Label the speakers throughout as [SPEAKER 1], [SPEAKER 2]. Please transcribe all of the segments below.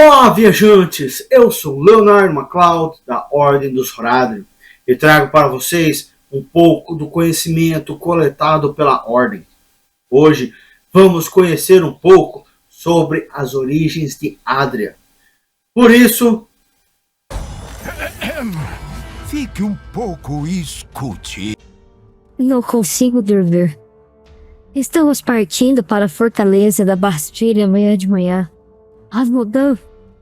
[SPEAKER 1] Olá, viajantes! Eu sou Leonardo MacLeod, da Ordem dos Horadrim, e trago para vocês um pouco do conhecimento coletado pela Ordem. Hoje vamos conhecer um pouco sobre as origens de Adria. Por isso,
[SPEAKER 2] fique um pouco e escute.
[SPEAKER 3] Não consigo dormir. Estamos partindo para a fortaleza da Bastilha amanhã de manhã. Asmodan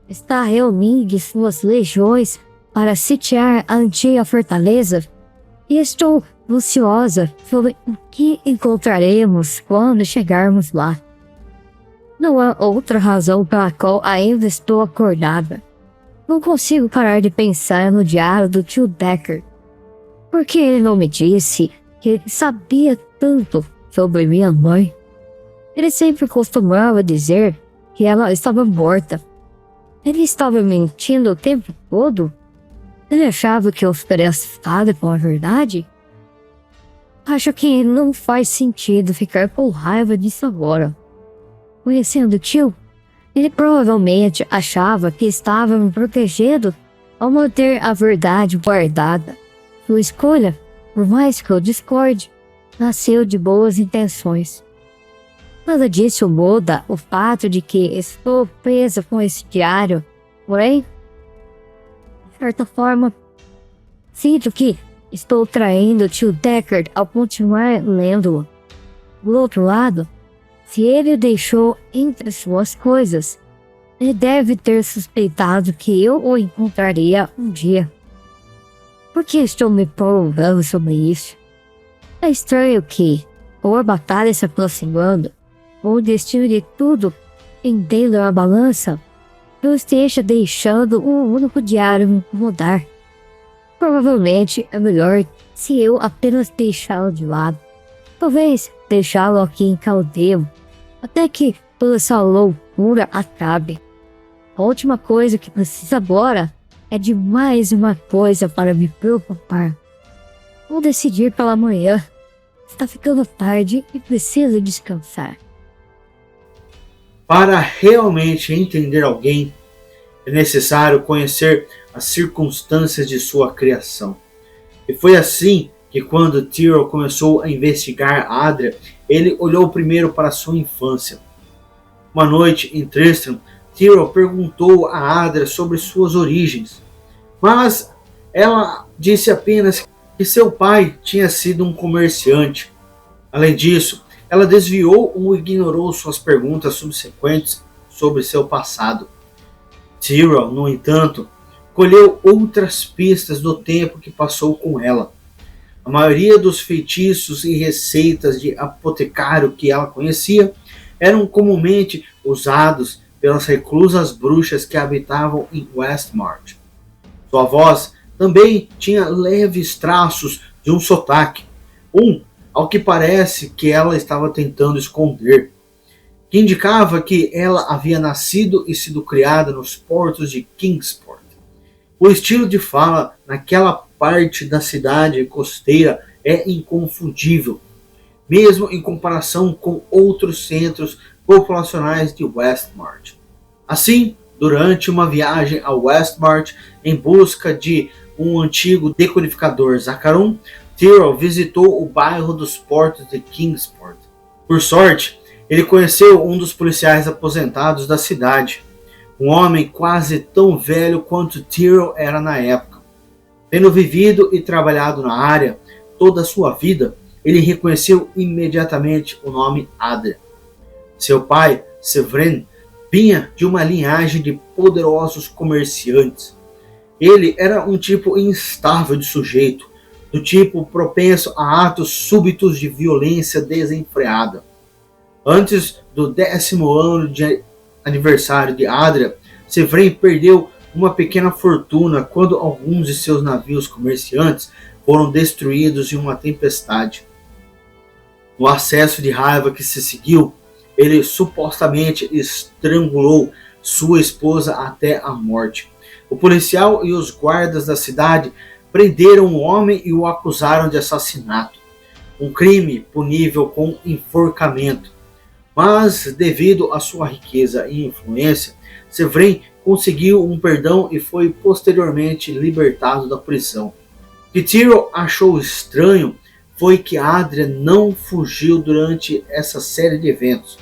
[SPEAKER 3] está reunindo suas legiões para sitiar a antiga fortaleza e estou ansiosa sobre o que encontraremos quando chegarmos lá. Não há outra razão pela qual ainda estou acordada. Não consigo parar de pensar no diário do tio Decker. Por que ele não me disse que ele sabia tanto sobre minha mãe? Ele sempre costumava dizer que ela estava morta. Ele estava mentindo o tempo todo? Ele achava que eu estaria assustada com a verdade? Acho que não faz sentido ficar com raiva disso agora. Conhecendo o tio, ele provavelmente achava que estava me protegendo ao manter a verdade guardada. Sua escolha, por mais que eu discorde, nasceu de boas intenções. Nada disso muda o fato de que estou presa com esse diário, porém, de certa forma, sinto que estou traindo o tio Deckard ao continuar lendo-o. Do outro lado, se ele o deixou entre suas coisas, ele deve ter suspeitado que eu o encontraria um dia. Por que estou me prolongando sobre isso? É estranho que, com a batalha se aproximando, o destino de tudo pendendo a balança, eu esteja deixando um único diário me incomodar. Provavelmente é melhor se eu apenas deixá-lo de lado. Talvez deixá-lo aqui em Caldeu, até que toda essa loucura acabe. A última coisa que preciso agora é de mais uma coisa para me preocupar. Vou decidir pela manhã. Está ficando tarde e preciso descansar.
[SPEAKER 1] para realmente entender alguém, é necessário conhecer as circunstâncias de sua criação. E foi assim que quando Tyrion começou a investigar Adria, ele olhou primeiro para sua infância. Uma noite em Tristram, Tyrion perguntou a Adria sobre suas origens, mas ela disse apenas que seu pai tinha sido um comerciante. Além disso, ela desviou ou ignorou suas perguntas subsequentes sobre seu passado. Tyrion, no entanto, colheu outras pistas do tempo que passou com ela. A maioria dos feitiços e receitas de apotecário que ela conhecia eram comumente usados pelas reclusas bruxas que habitavam em Westmarch. Sua voz também tinha leves traços de um sotaque, ao que parece que ela estava tentando esconder, que indicava que ela havia nascido e sido criada nos portos de Kingsport. O estilo de fala naquela parte da cidade costeira é inconfundível, mesmo em comparação com outros centros populacionais de Westmarch. Assim, durante uma viagem a Westmarch em busca de um antigo decodificador Zacarum, Tyrion visitou o bairro dos portos de Kingsport. Por sorte, ele conheceu um dos policiais aposentados da cidade, um homem quase tão velho quanto Tyrion era na época. Tendo vivido e trabalhado na área toda a sua vida, ele reconheceu imediatamente o nome Adria. Seu pai, Severin, vinha de uma linhagem de poderosos comerciantes. Ele era um tipo instável de sujeito, do tipo propenso a atos súbitos de violência desenfreada. Antes do 10º ano de aniversário de Adria, Severin perdeu uma pequena fortuna quando alguns de seus navios comerciantes foram destruídos em uma tempestade. No acesso de raiva que se seguiu, ele supostamente estrangulou sua esposa até a morte. O policial e os guardas da cidade prenderam o homem e o acusaram de assassinato, um crime punível com enforcamento. Mas, devido à sua riqueza e influência, Severin conseguiu um perdão e foi posteriormente libertado da prisão. O que Tyrion achou estranho foi que Adria não fugiu durante essa série de eventos.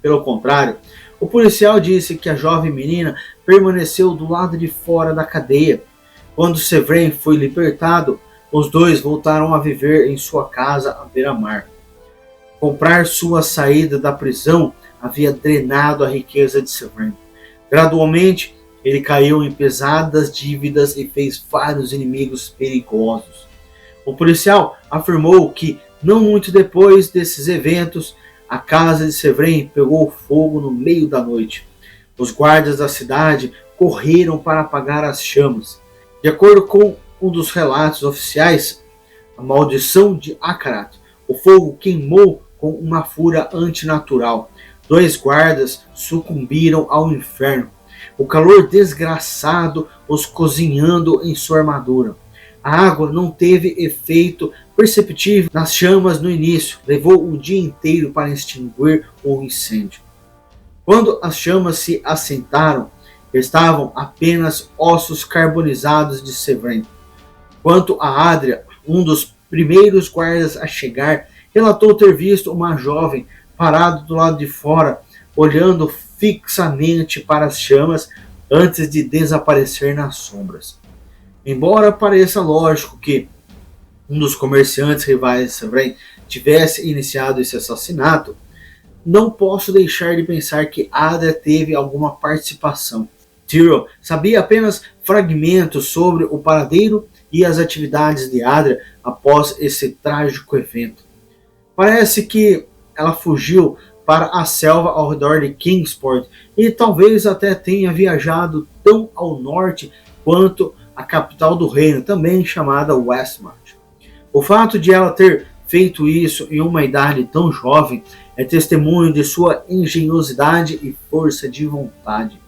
[SPEAKER 1] Pelo contrário, o policial disse que a jovem menina permaneceu do lado de fora da cadeia. Quando Severine foi libertado, os dois voltaram a viver em sua casa à beira-mar. Comprar sua saída da prisão havia drenado a riqueza de Severine. Gradualmente, ele caiu em pesadas dívidas e fez vários inimigos perigosos. O policial afirmou que, não muito depois desses eventos, a casa de Severine pegou fogo no meio da noite. Os guardas da cidade correram para apagar as chamas. De acordo com um dos relatos oficiais, a maldição de Akarat, o fogo queimou com uma fúria antinatural. 2 guardas sucumbiram ao inferno. O calor desgraçado os cozinhando em sua armadura. A água não teve efeito perceptível nas chamas no início. Levou um dia inteiro para extinguir o incêndio. Quando as chamas se assentaram, estavam apenas ossos carbonizados de Severine. Quanto a Adria, um dos primeiros guardas a chegar, relatou ter visto uma jovem parada do lado de fora, olhando fixamente para as chamas antes de desaparecer nas sombras. Embora pareça lógico que um dos comerciantes rivais de Severine tivesse iniciado esse assassinato, não posso deixar de pensar que Adria teve alguma participação. Tyrion sabia apenas fragmentos sobre o paradeiro e as atividades de Adria após esse trágico evento. Parece que ela fugiu para a selva ao redor de Kingsport e talvez até tenha viajado tão ao norte quanto a capital do reino, também chamada Westmarch. O fato de ela ter feito isso em uma idade tão jovem é testemunho de sua engenhosidade e força de vontade.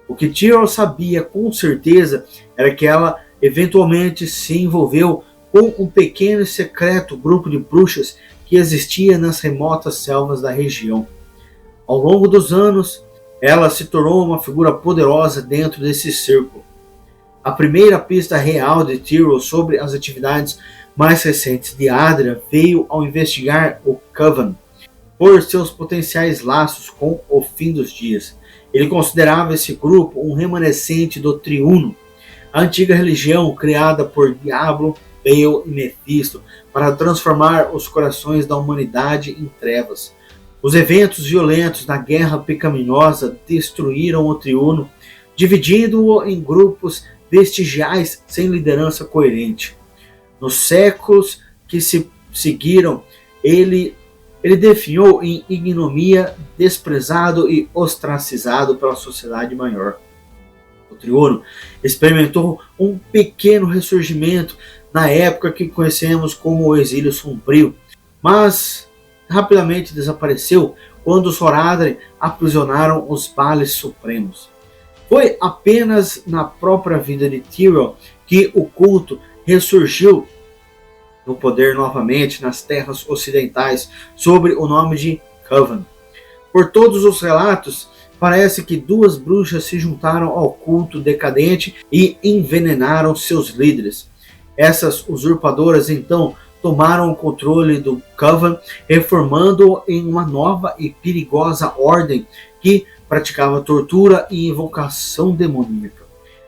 [SPEAKER 1] O que Tyrion sabia com certeza era que ela eventualmente se envolveu com um pequeno e secreto grupo de bruxas que existia nas remotas selvas da região. Ao longo dos anos, ela se tornou uma figura poderosa dentro desse círculo. A primeira pista real de Tyrion sobre as atividades mais recentes de Adria veio ao investigar o Coven por seus potenciais laços com o fim dos dias. Ele considerava esse grupo um remanescente do Triuno, a antiga religião criada por Diablo, Baal e Mephisto para transformar os corações da humanidade em trevas. Os eventos violentos da Guerra Pecaminosa destruíram o Triuno, dividindo-o em grupos vestigiais sem liderança coerente. Nos séculos que se seguiram, ele definhou em ignomia, desprezado e ostracizado pela sociedade maior. O Triuno experimentou um pequeno ressurgimento na época que conhecemos como o Exílio Sombrio, mas rapidamente desapareceu quando os Horadrim aprisionaram os Vales Supremos. Foi apenas na própria vida de Tyrion que o culto ressurgiu no poder novamente nas terras ocidentais sob o nome de Coven. Por todos os relatos, parece que 2 bruxas se juntaram ao culto decadente e envenenaram seus líderes. Essas usurpadoras então tomaram o controle do Coven, reformando-o em uma nova e perigosa ordem que praticava tortura e invocação demoníaca.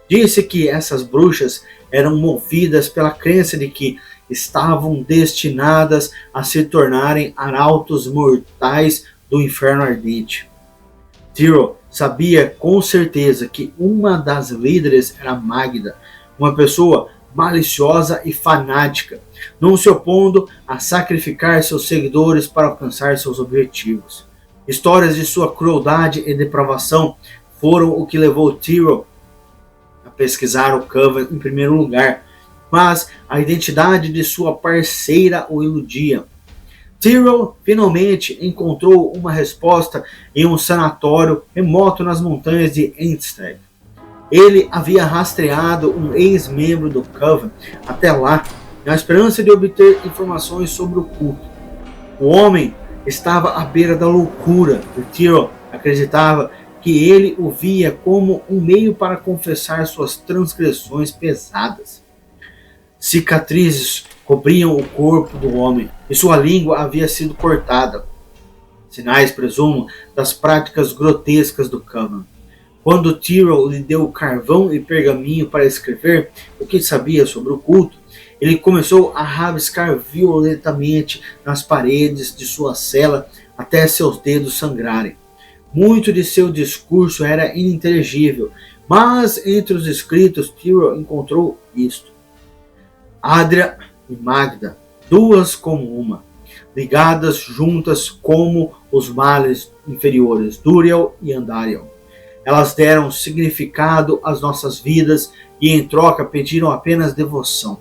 [SPEAKER 1] Disse que essas bruxas eram movidas pela crença de que estavam destinadas a se tornarem arautos mortais do inferno ardente. Tyrion sabia com certeza que uma das líderes era Magda, uma pessoa maliciosa e fanática, não se opondo a sacrificar seus seguidores para alcançar seus objetivos. Histórias de sua crueldade e depravação foram o que levou Tyrion a pesquisar o Coven em primeiro lugar, mas a identidade de sua parceira o iludia. Tyrion finalmente encontrou uma resposta em um sanatório remoto nas montanhas de Endstad. Ele havia rastreado um ex-membro do Coven até lá, na esperança de obter informações sobre o culto. O homem estava à beira da loucura e Tyrion acreditava que ele o via como um meio para confessar suas transgressões pesadas. Cicatrizes cobriam o corpo do homem e sua língua havia sido cortada. Sinais, presumo, das práticas grotescas do Coven. Quando Tyrell lhe deu carvão e pergaminho para escrever o que sabia sobre o culto, ele começou a rabiscar violentamente nas paredes de sua cela até seus dedos sangrarem. Muito de seu discurso era ininteligível, mas entre os escritos Tyrell encontrou isto: Adria e Magda, duas como uma, ligadas juntas como os males inferiores, Duriel e Andariel. Elas deram significado às nossas vidas e em troca pediram apenas devoção.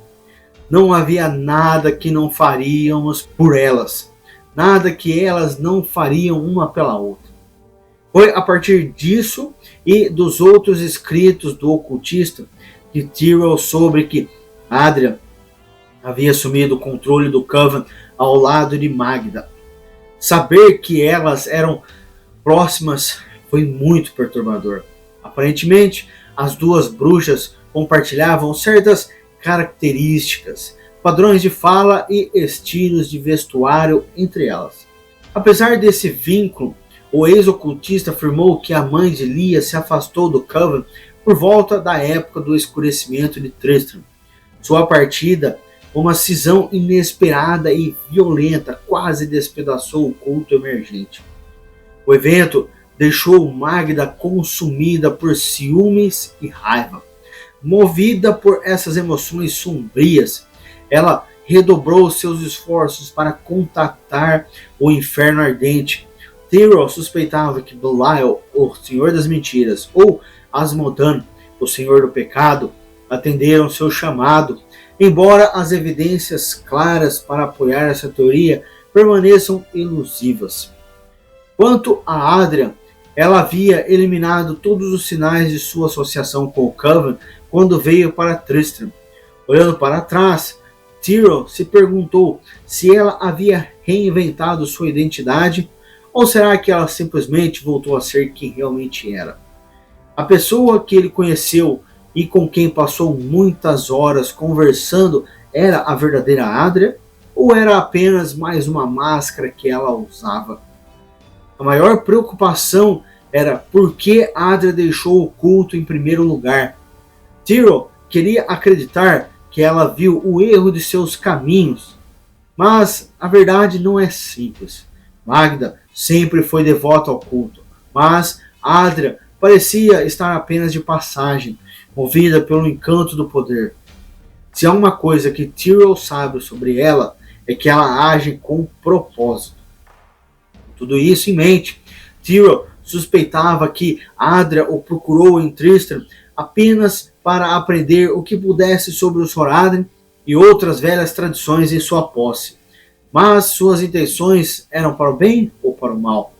[SPEAKER 1] Não havia nada que não faríamos por elas, nada que elas não fariam uma pela outra. Foi a partir disso e dos outros escritos do ocultista que Tyrell soube que Adria havia assumido o controle do Coven ao lado de Magda. Saber que elas eram próximas foi muito perturbador. Aparentemente, as duas bruxas compartilhavam certas características, padrões de fala e estilos de vestuário entre elas. Apesar desse vínculo, o ex-ocultista afirmou que a mãe de Lia se afastou do Coven por volta da época do escurecimento de Tristram. Sua partida, uma cisão inesperada e violenta, quase despedaçou o culto emergente. O evento deixou Magda consumida por ciúmes e raiva. Movida por essas emoções sombrias, ela redobrou seus esforços para contactar o inferno ardente. Tyrell suspeitava que Belial, o Senhor das Mentiras, ou Asmodan, o Senhor do Pecado, atenderam seu chamado, embora as evidências claras para apoiar essa teoria permaneçam elusivas. Quanto a Adria, ela havia eliminado todos os sinais de sua associação com o Coven quando veio para Tristram. Olhando para trás, Tyrell se perguntou se ela havia reinventado sua identidade ou será que ela simplesmente voltou a ser quem realmente era. A pessoa que ele conheceu e com quem passou muitas horas conversando era a verdadeira Adria ou era apenas mais uma máscara que ela usava? A maior preocupação era por que Adria deixou o culto em primeiro lugar. Tyrell queria acreditar que ela viu o erro de seus caminhos, mas a verdade não é simples. Magda sempre foi devota ao culto, mas Adria parecia estar apenas de passagem, movida pelo encanto do poder. Se há uma coisa que Tyrell sabe sobre ela, é que ela age com propósito. Com tudo isso em mente, Tyrell suspeitava que Adria o procurou em Tristram apenas para aprender o que pudesse sobre os Horadrim e outras velhas tradições em sua posse. Mas suas intenções eram para o bem ou para o mal?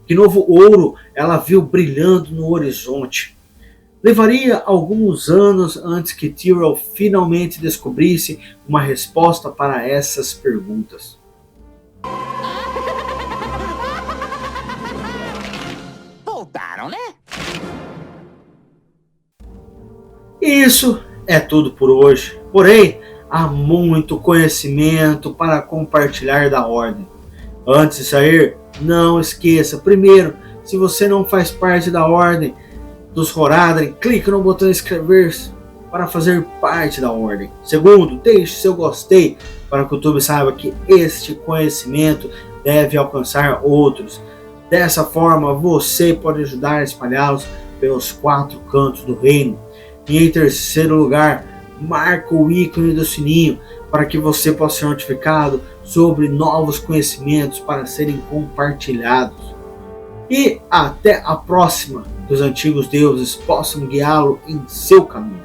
[SPEAKER 1] Que novo ouro ela viu brilhando no horizonte? Levaria alguns anos antes que Tyrell finalmente descobrisse uma resposta para essas perguntas.
[SPEAKER 4] Voltaram, né?
[SPEAKER 1] Isso é tudo por hoje. Porém, há muito conhecimento para compartilhar da Ordem. Antes de sair, não esqueça, primeiro, se você não faz parte da Ordem dos Horadrim, clique no botão inscrever-se para fazer parte da Ordem. Segundo, deixe seu gostei para que o YouTube saiba que este conhecimento deve alcançar outros. Dessa forma, você pode ajudar a espalhá-los pelos 4 cantos do reino. E em terceiro lugar, marca o ícone do sininho para que você possa ser notificado sobre novos conhecimentos para serem compartilhados. E até a próxima, que os antigos deuses possam guiá-lo em seu caminho.